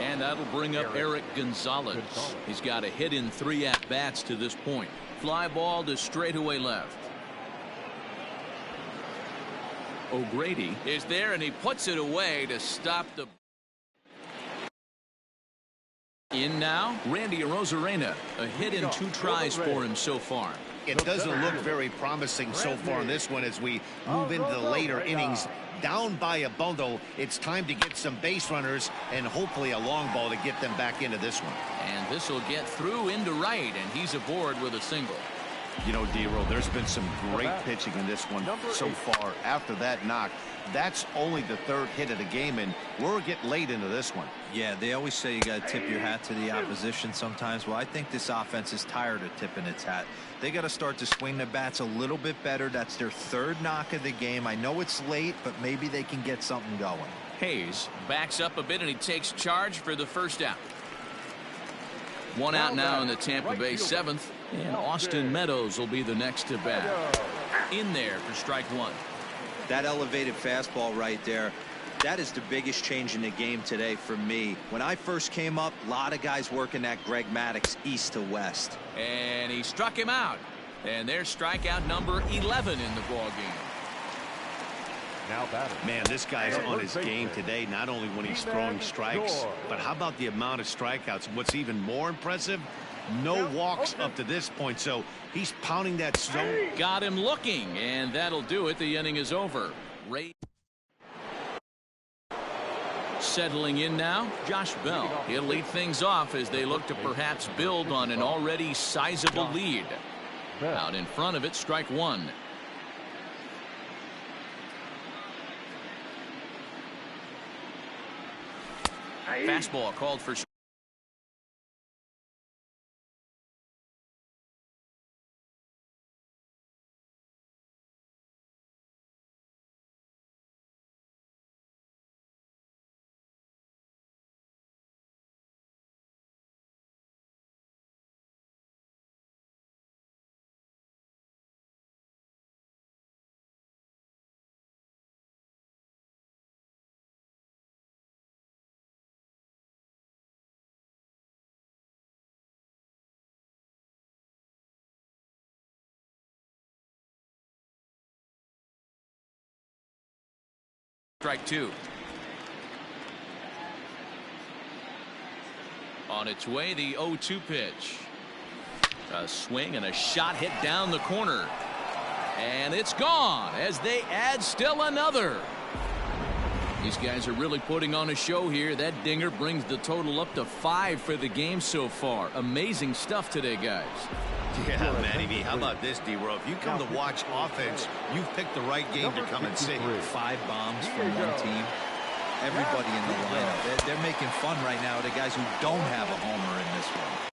And that'll bring up Eric Gonzalez. He's got a hit in 3 at-bats to this point. Fly ball to straightaway left. O'Grady is there, and he puts it away to stop the. In now, Randy Arozarena. A hit in 2 tries for him so far. It doesn't look very promising so far in this one as we move into the later innings. Down by a bundle, it's time to get some base runners and hopefully a long ball to get them back into this one. And this will get through into right, and he's aboard with a single. You know, D-Roll, there's been some great pitching in this one so far. After that knock, that's only the 3rd hit of the game, and we're getting late into this one. Yeah, they always say you got to tip your hat to the opposition sometimes. Well, I think this offense is tired of tipping its hat. They got to start to swing the bats a little bit better. That's their 3rd knock of the game. I know it's late, but maybe they can get something going. Hayes backs up a bit, and he takes charge for the 1st out. 1 out now in the Tampa Bay 7th, and Austin Meadows will be the next to bat. In there for strike 1. That elevated fastball right there, that is the biggest change in the game today for me. When I first came up, a lot of guys working that Greg Maddux east to west. And he struck him out. And there's strikeout number 11 in the ball game. Man, this guy's on his game today, not only when he's throwing strikes, but how about the amount of strikeouts? What's even more impressive, no walks up to this point, so he's pounding that zone. Got him looking, and that'll do it. The inning is over. Settling in now, Josh Bell. He'll lead things off as they look to perhaps build on an already sizable lead. Out in front of it, strike 1. Fastball called for. Strike 2. On its way, the 0-2 pitch. A swing and a shot hit down the corner. And it's gone as they add still another. These guys are really putting on a show here. That dinger brings the total up to 5 for the game so far. Amazing stuff today, guys. Yeah, Matty V, how about this, D-Row? If you come to watch offense, you've picked the right game to come and see. 5 bombs from one team. Everybody in the lineup. They're making fun right now of the guys who don't have a homer in this one.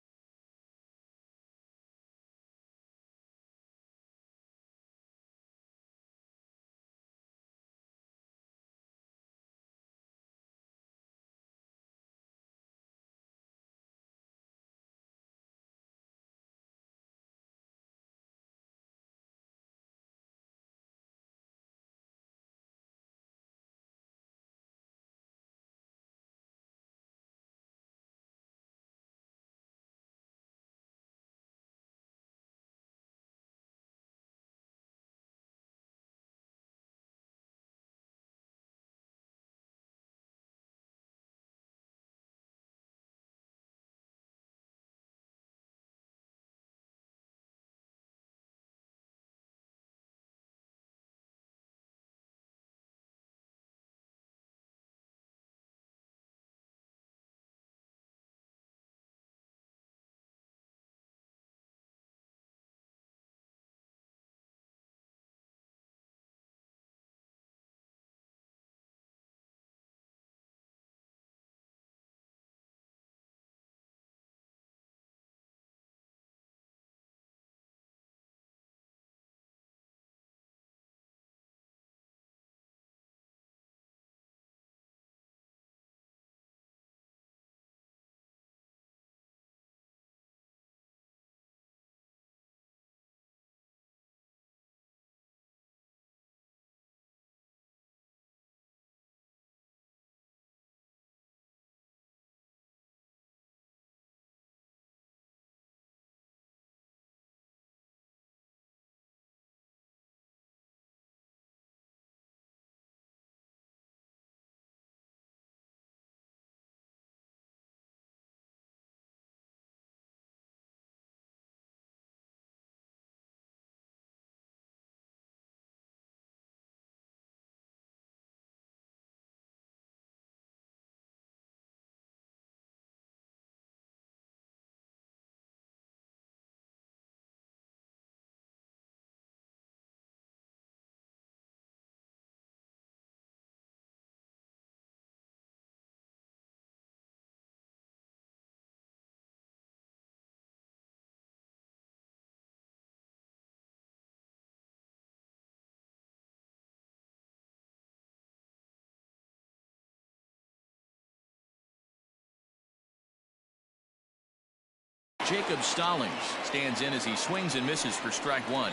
Jacob Stallings stands in as he swings and misses for strike one.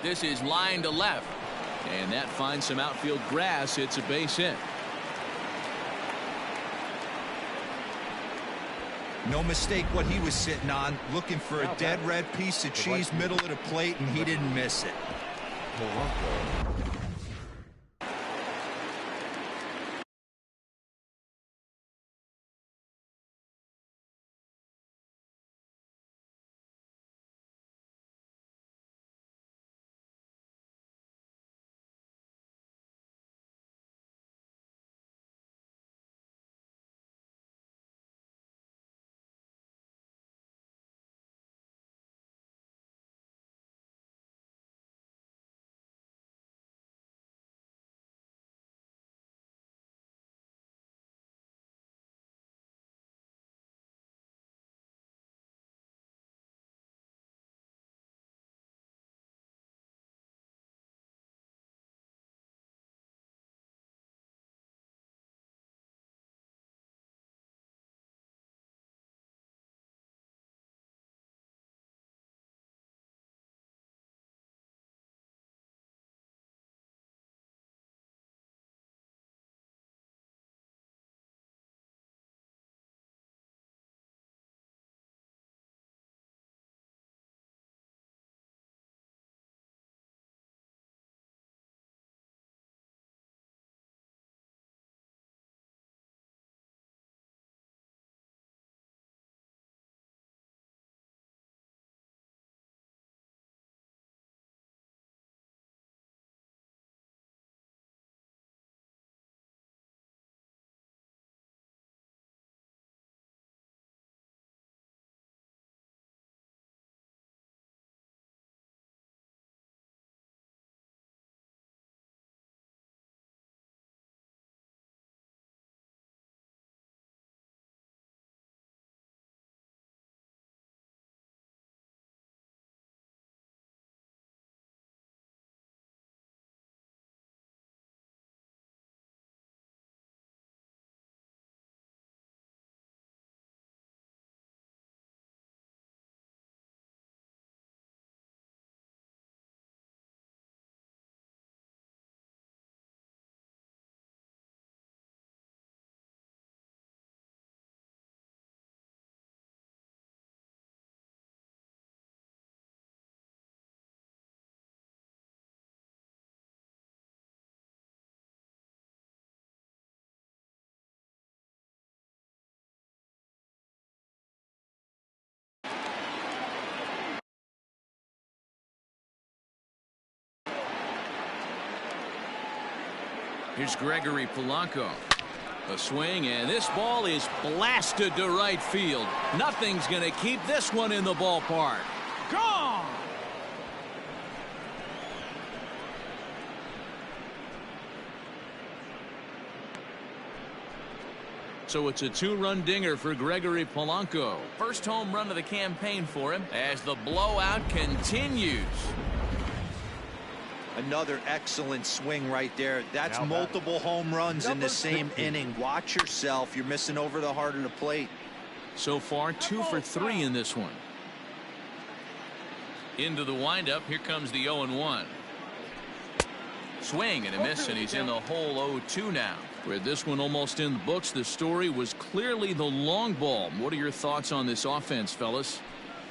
This is line to left, and that finds some outfield grass. It's a base hit. No mistake what he was sitting on, looking for a dead red piece of cheese middle of the plate, and he didn't miss it. Here's Gregory Polanco. A swing, and this ball is blasted to right field. Nothing's going to keep this one in the ballpark. Gone! So it's a two-run dinger for Gregory Polanco. First home run of the campaign for him as the blowout continues. Another excellent swing right there. That's multiple home runs in the same inning. Watch yourself. You're missing over the heart of the plate. So far, 2 for 3 in this one. Into the windup. Here comes the 0-1. Swing and a miss, and he's in the hole 0-2 now. With this one almost in the books, the story was clearly the long ball. What are your thoughts on this offense, fellas?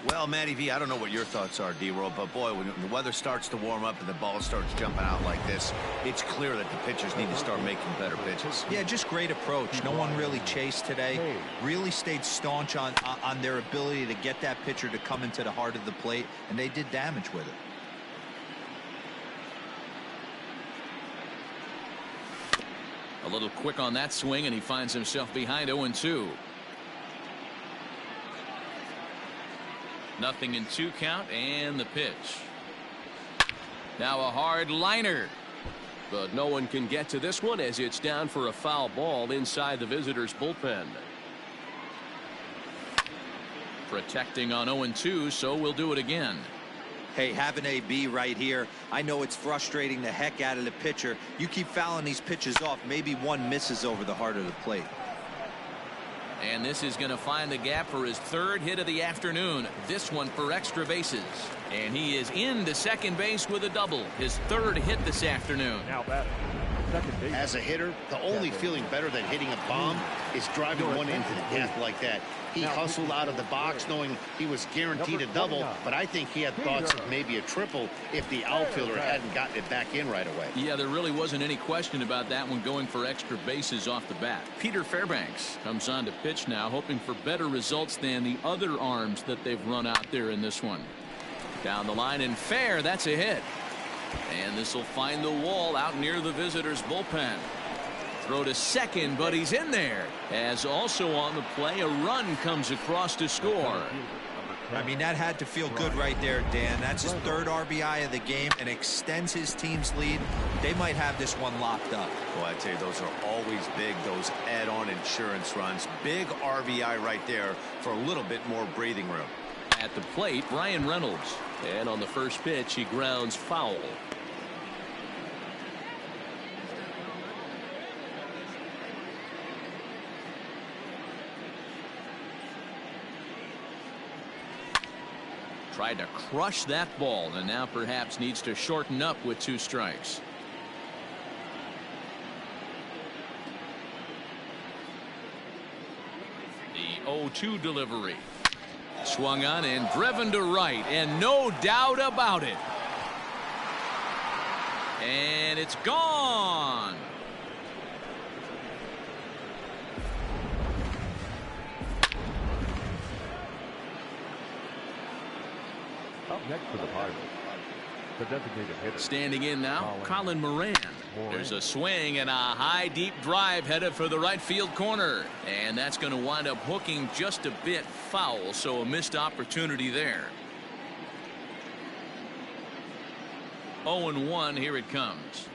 Well, Matty V, I don't know what your thoughts are, D-Roll, but boy, when the weather starts to warm up and the ball starts jumping out like this, it's clear that the pitchers need to start making better pitches. Yeah, just great approach. No one really chased today. Really stayed staunch on their ability to get that pitcher to come into the heart of the plate, and they did damage with it. A little quick on that swing, and he finds himself behind 0-2. Nothing in 2 count, and the pitch. Now a hard liner. But no one can get to this one as it's down for a foul ball inside the visitors' bullpen. Protecting on 0-2, so we'll do it again. Hey, have an AB right here. I know it's frustrating the heck out of the pitcher. You keep fouling these pitches off, maybe one misses over the heart of the plate. And this is going to find the gap for his third hit of the afternoon. This one for extra bases. And he is into second base with a double. His third hit this afternoon. Now batting. As a hitter, the only feeling better than hitting a bomb is driving one into the death like that. He hustled out of the box knowing he was guaranteed a double, but I think he had thoughts of maybe a triple if the outfielder hadn't gotten it back in right away. Yeah, there really wasn't any question about that one going for extra bases off the bat. Peter Fairbanks comes on to pitch now, hoping for better results than the other arms that they've run out there in this one. Down the line and fair, that's a hit. And this will find the wall out near the visitors' bullpen. Throw to second, but he's in there. As also on the play, a run comes across to score. I mean, that had to feel good right there, Dan. That's his third RBI of the game and extends his team's lead. They might have this one locked up. Well, I tell you, those are always big, those add-on insurance runs. Big RBI right there for a little bit more breathing room. At the plate, Bryan Reynolds. And on the first pitch, he grounds foul. Tried to crush that ball, and now perhaps needs to shorten up with 2 strikes. The 0-2 delivery. Swung on and driven to right, and no doubt about it. And it's gone. Up next for the Pirates, the designated hitter. Standing in now, Colin Moran. There's a swing and a high deep drive headed for the right field corner, and that's going to wind up hooking just a bit foul, so a missed opportunity there. 0-1, here it comes.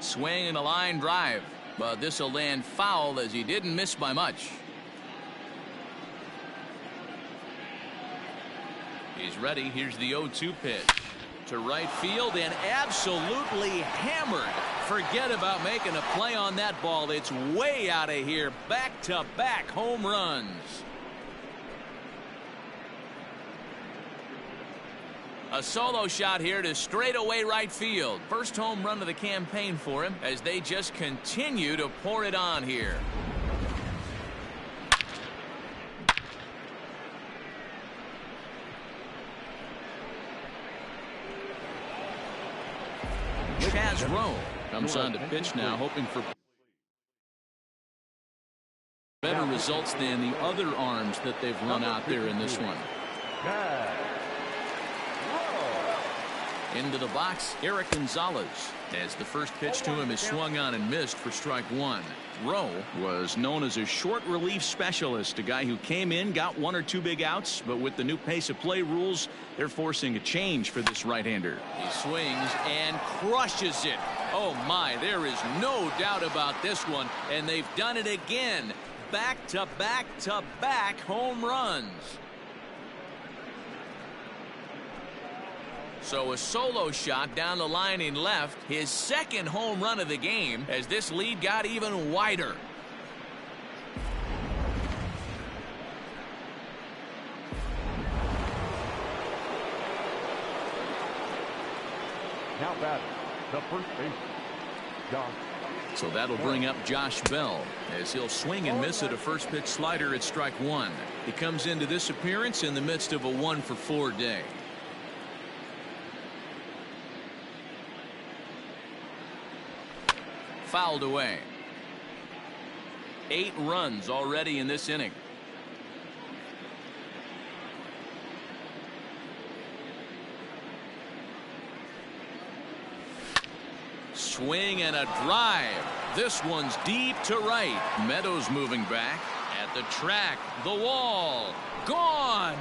Swing and a line drive, but this will land foul as he didn't miss by much. He's ready. Here's the 0-2 pitch to right field and absolutely hammered. Forget about making a play on that ball. It's way out of here. Back-to-back home runs. A solo shot here to straightaway right field. First home run of the campaign for him as they just continue to pour it on here. Chaz Roe comes on to pitch now, hoping for better results than the other arms that they've run out there in this one. Into the box, Eric Gonzalez, as the first pitch to him is swung on and missed for strike 1. Rowe was known as a short relief specialist, a guy who came in, got 1 or 2 big outs, but with the new pace of play rules, they're forcing a change for this right-hander. He swings and crushes it. Oh my, there is no doubt about this one, and they've done it again. Back-to-back-to-back home runs. So a solo shot down the line in left, his second home run of the game, as this lead got even wider. Now batting, the first baseman, Josh. So that'll bring up Josh Bell as he'll swing and miss at a first pitch slider at strike 1. He comes into this appearance in the midst of a 1-for-4 day. Fouled away. 8 runs already in this inning. Swing and a drive. This one's deep to right. Meadows moving back at the track. The wall gone.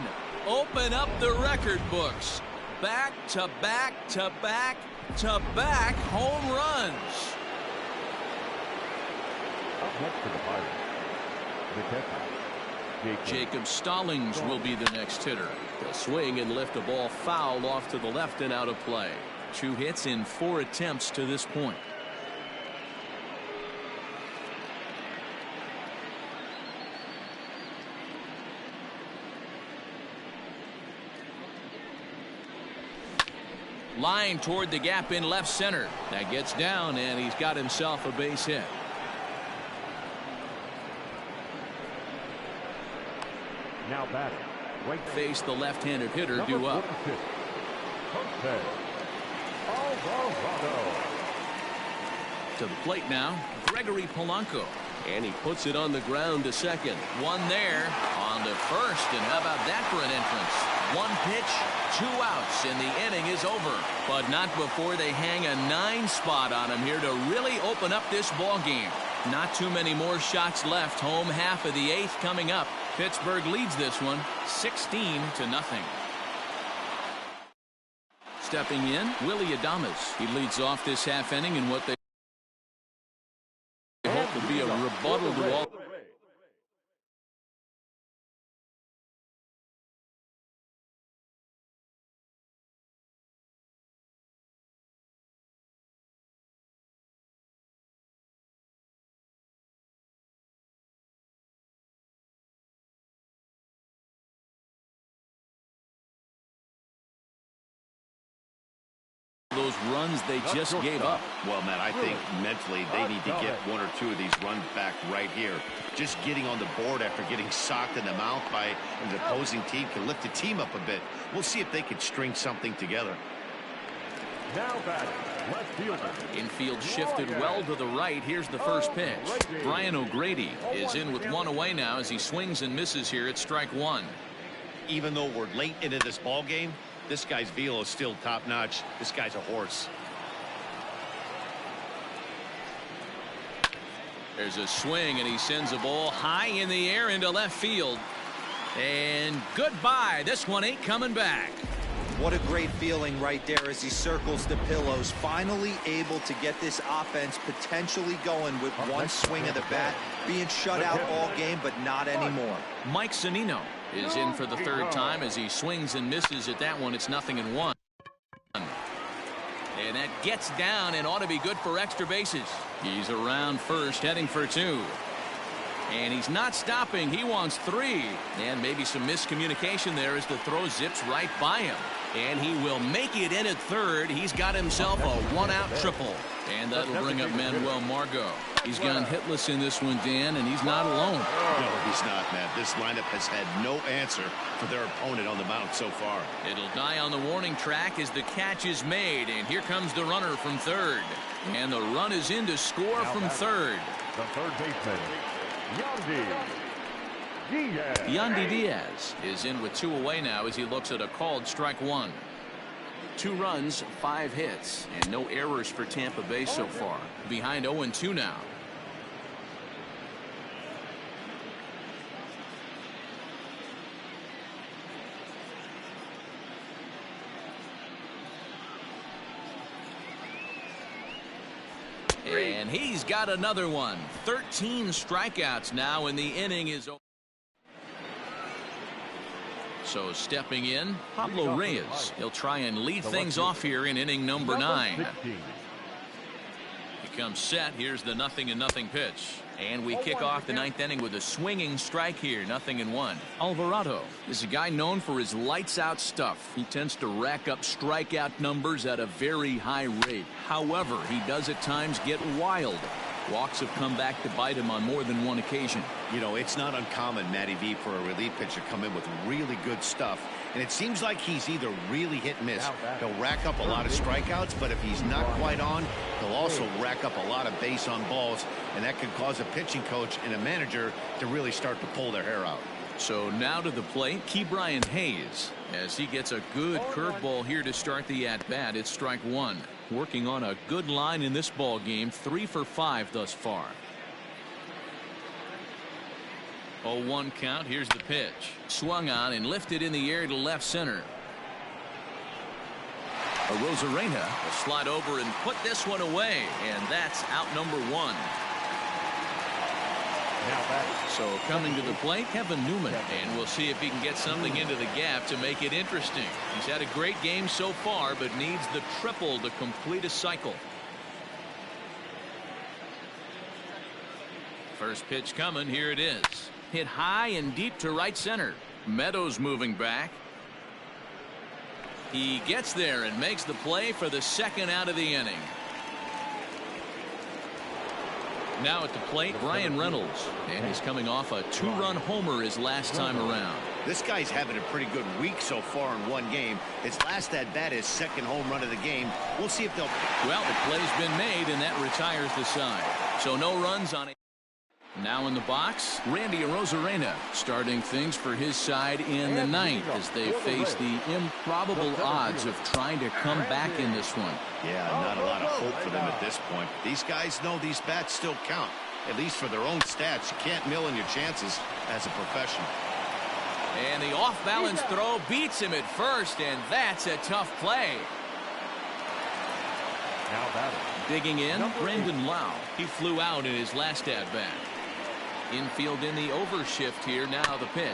Open up the record books. Back to back to back to back home runs. Up next for the Pirates, the catcher, Jacob Stallings will be the next hitter. He'll swing and lift a ball foul off to the left and out of play. 2 hits in 4 attempts to this point. Line toward the gap in left center. That gets down, and he's got himself a base hit. Now batting. Right Face the left-handed hitter due up. To the plate now, Gregory Polanco. And he puts it on the ground to second. One there on to first, and how about that for an entrance? 1 pitch, 2 outs, and the inning is over. But not before they hang a 9 spot on him here to really open up this ball game. Not too many more shots left. Home half of the 8th coming up. Pittsburgh leads this one 16-0. Stepping in, Willy Adames. He leads off this half inning in what they hope will be a rebuttal to all. Those runs they just gave up. Well, Matt, I think mentally they need to get 1 or 2 of these runs back right here. Just getting on the board after getting socked in the mouth by an opposing team can lift the team up a bit. We'll see if they can string something together. Now batting. Left fielder. Infield shifted well to the right. Here's the first pitch. Brian O'Grady is in with 1 away now as he swings and misses here at strike 1. Even though we're late into this ball game, this guy's velo is still top-notch. This guy's a horse. There's a swing, and he sends a ball high in the air into left field. And goodbye. This one ain't coming back. What a great feeling right there as he circles the pillows. Finally able to get this offense potentially going with 1 swing of the bat. Being shut out all game, but not anymore. Mike Zunino is in for the 3rd time as he swings and misses at that one. It's 0-1. And that gets down and ought to be good for extra bases. He's around first, heading for 2. And he's not stopping. He wants 3. And maybe some miscommunication there as the throw zips right by him. And he will make it in at 3rd. He's got himself a 1-out triple. And that'll bring up Manuel Margot. He's gone hitless in this one, Dan, and he's not alone. No, he's not, Matt. This lineup has had no answer for their opponent on the mound so far. It'll die on the warning track as the catch is made. And here comes the runner from 3rd. And the run is in to score from 3rd. The third baseman, Yandy Diaz. Yandy Diaz is in with 2 away now as he looks at a called strike 1. 2 runs, 5 hits, and no errors for Tampa Bay so far. Behind 0-2 now. And he's got another one. 13 strikeouts now, and the inning is over. So stepping in, Pablo Reyes. He'll try and lead things off here in inning number 9. He comes set. Here's the 0-0 pitch. And we kick off the 9th inning with a swinging strike here. 0-1. Alvarado is a guy known for his lights-out stuff. He tends to rack up strikeout numbers at a very high rate. However, he does at times get wild. Walks have come back to bite him on more than 1 occasion. You know, it's not uncommon, Matty V, for a relief pitcher to come in with really good stuff. And it seems like he's either really hit and miss. He'll rack up a lot of strikeouts, but if he's not quite on, he'll also rack up a lot of base on balls. And that could cause a pitching coach and a manager to really start to pull their hair out. So now to the plate, Ke'Bryan Hayes, as he gets a good curveball here to start the at-bat. It's strike 1. Working on a good line in this ball game. 3 for 5 thus far. 0-1 count. Here's the pitch. Swung on and lifted in the air to left center. Arozarena will slide over and put this one away, and that's out number 1. Now batting. So coming to the plate, Kevin Newman, and we'll see if he can get something into the gap to make it interesting. He's had a great game so far, but needs the triple to complete a cycle. First pitch coming. Here it is. Hit high and deep to right center. Meadows moving back. He gets there and makes the play for the second out of the inning. Now at the plate, Bryan Reynolds, and he's coming off a 2-run homer his last time around. This guy's having a pretty good week so far in one game. His last at bat is second home run of the game. We'll see if they'll. Well, the play's been made, and that retires the side. So no runs on it. Now in the box, Randy Arozarena starting things for his side in the ninth as they face the improbable odds of trying to come back in this one. Yeah, not a lot of hope for them at this point. These guys know these bats still count, at least for their own stats. You can't mill in your chances as a professional. And the off-balance throw beats him at first, and that's a tough play. Now batting. Digging in, Brandon Lau. He flew out in his last at-bat. Infield in the overshift here. Now the pitch.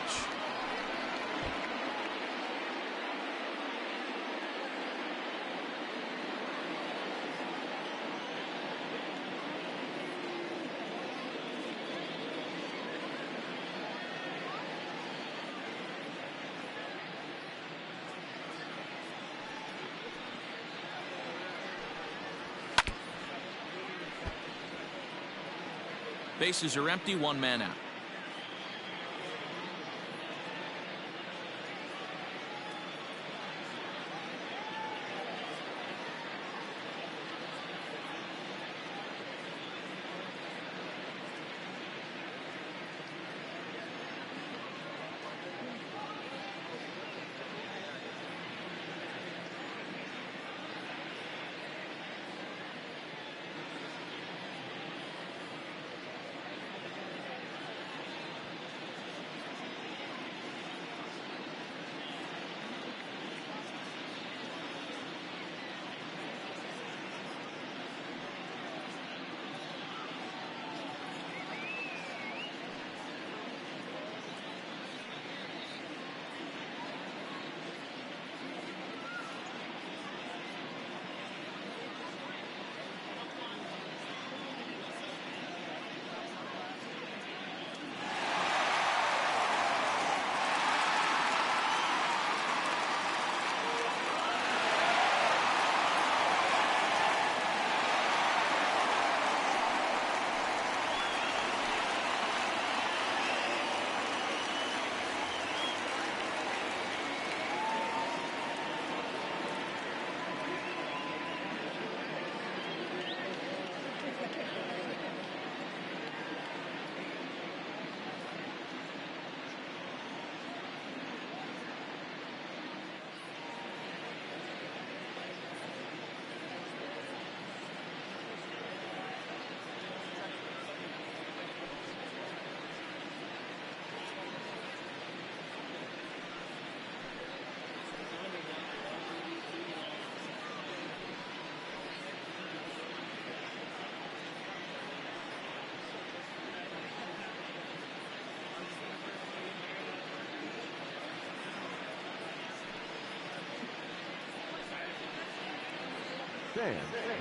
Bases are empty, one man out.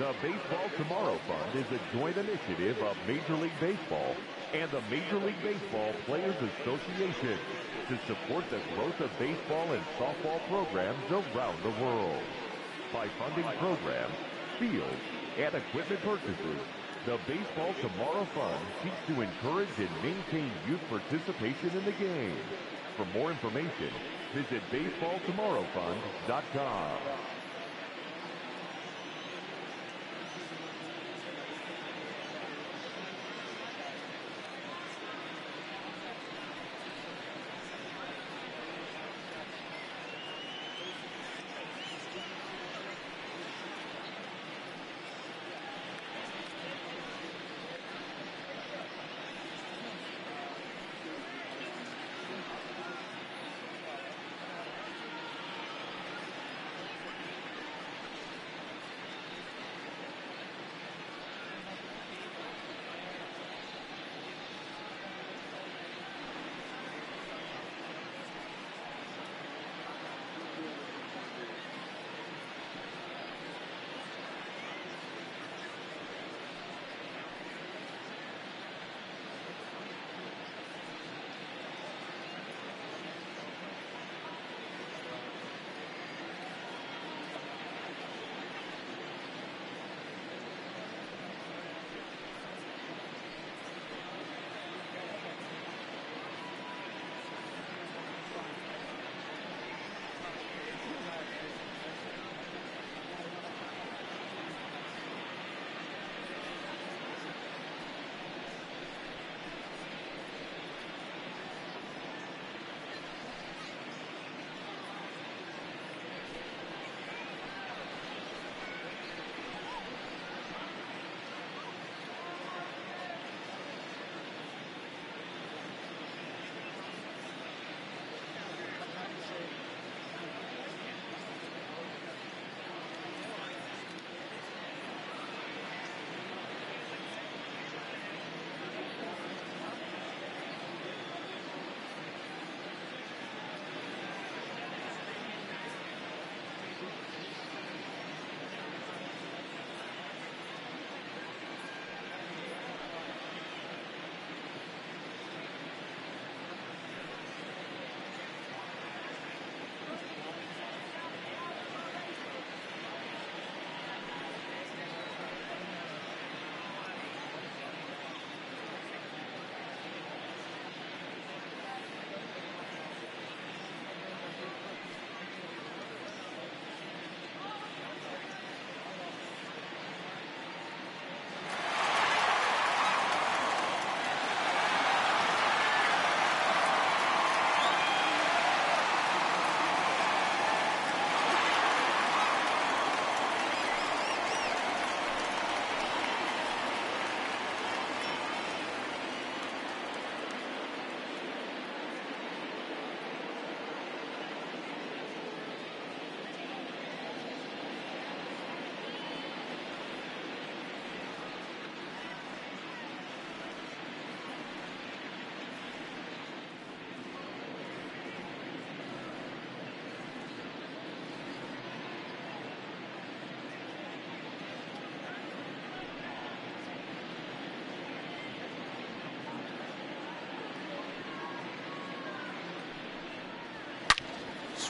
The Baseball Tomorrow Fund is a joint initiative of Major League Baseball and the Major League Baseball Players Association to support the growth of baseball and softball programs around the world. By funding programs, fields, and equipment purchases, the Baseball Tomorrow Fund seeks to encourage and maintain youth participation in the game. For more information, visit baseballtomorrowfund.com.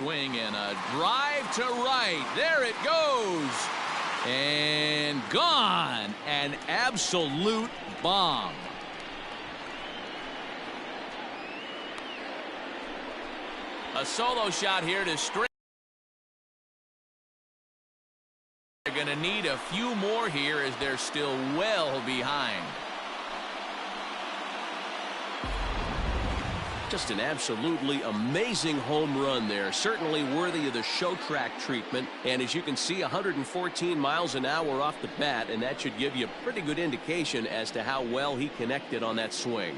swing and a drive to right. There it goes. And gone. An absolute bomb. A solo shot here to string. They're going to need a few more here as they're still well behind. Just an absolutely amazing home run there. Certainly worthy of the show track treatment. And as you can see, 114 miles an hour off the bat, and that should give you a pretty good indication as to how well he connected on that swing.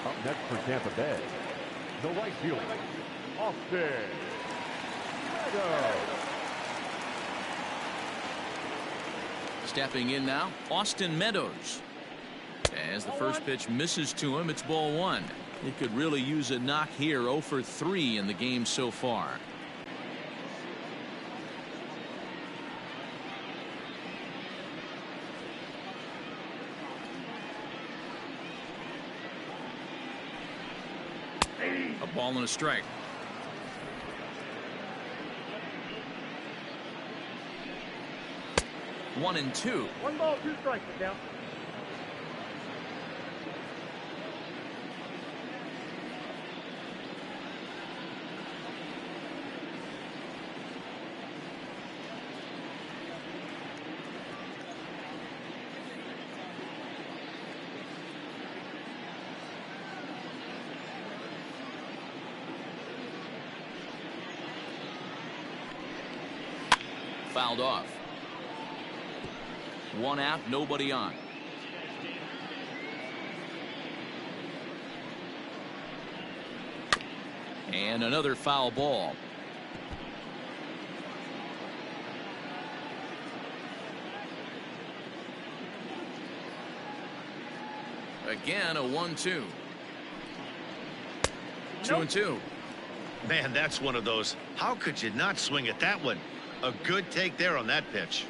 Up next for Tampa Bay, the right fielder, Austin Meadows. Stepping in now, Austin Meadows. As the first pitch misses to him, it's ball one. He could really use a knock here. 0 for 3 in the game so far. A ball and a strike. One and two. 1 ball, 2 strikes now. Fouled off. 1 out, nobody on. And another foul ball. Again, a 1-2. 2-2. Man, that's one of those. How could you not swing at that one? A good take there on that pitch.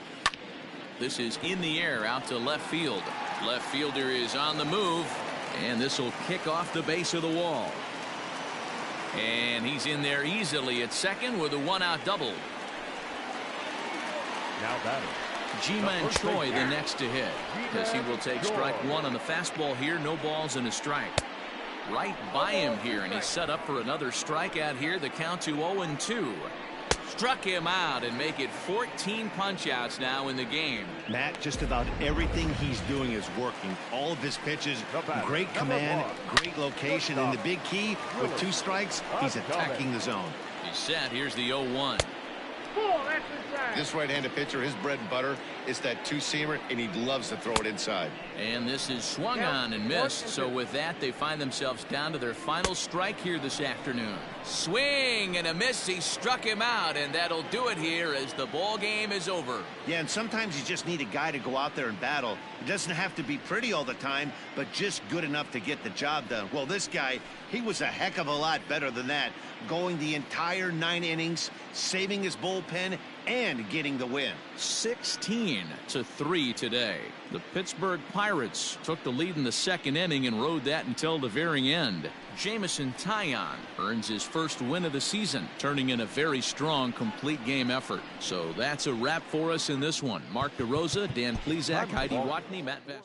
This is in the air out to left field. Left fielder is on the move, and this will kick off the base of the wall. And he's in there easily at second with a 1-out double. Now batting, Ji-Man Choi the next to hit, because he will take strike 1 on the fastball here. No balls and a strike. Right by him here, and he's set up for another strikeout here. The count to 0-2. Struck him out and make it 14 punch-outs now in the game. Matt, just about everything he's doing is working. All of his pitches, great command, great location, and the big key, with 2 strikes, he's attacking the zone. He's set. Here's the 0-1. This right-handed pitcher, his bread and butter is that 2-seamer, and he loves to throw it inside. And this is swung on and missed. So with that, they find themselves down to their final strike here this afternoon. Swing and a miss. He struck him out, and that'll do it here as the ball game is over. Yeah, and sometimes you just need a guy to go out there and battle. It doesn't have to be pretty all the time, but just good enough to get the job done. Well, this guy, he was a heck of a lot better than that, going the entire 9 innings, saving his bullpen, and getting the win. 16-3 today. The Pittsburgh Pirates took the lead in the 2nd inning and rode that until the very end. Jameson Taillon earns his first win of the season, turning in a very strong complete game effort. So that's a wrap for us in this one. Mark DeRosa, Dan Plesac, Heidi Watney, Matt Bass.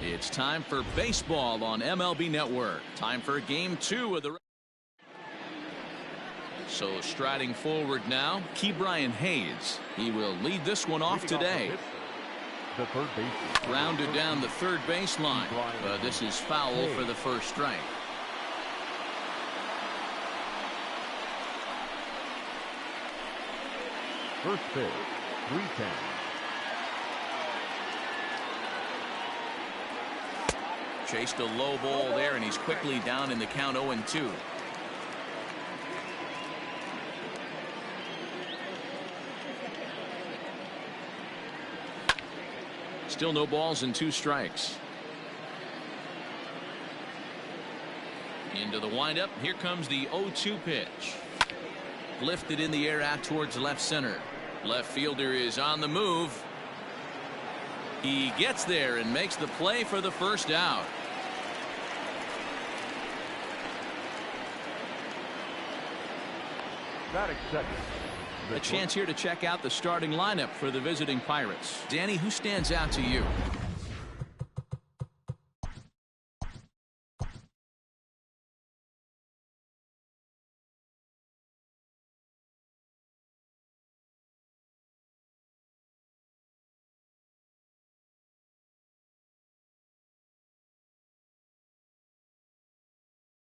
It's time for baseball on MLB Network. Time for game 2 of the. So striding forward now, Ke'Bryan Hayes. He will lead this one off today. the third baseman. Grounded down the third baseline. This is foul for the first strike. First pitch, 3-10. Chased a low ball there, and he's quickly down in the count 0-2. Still no balls and 2 strikes. Into the windup. Here comes the 0-2 pitch. Lifted in the air out towards left center. Left fielder is on the move. He gets there and makes the play for the first out. Batting second. A chance here to check out the starting lineup for the visiting Pirates. Danny, who stands out to you?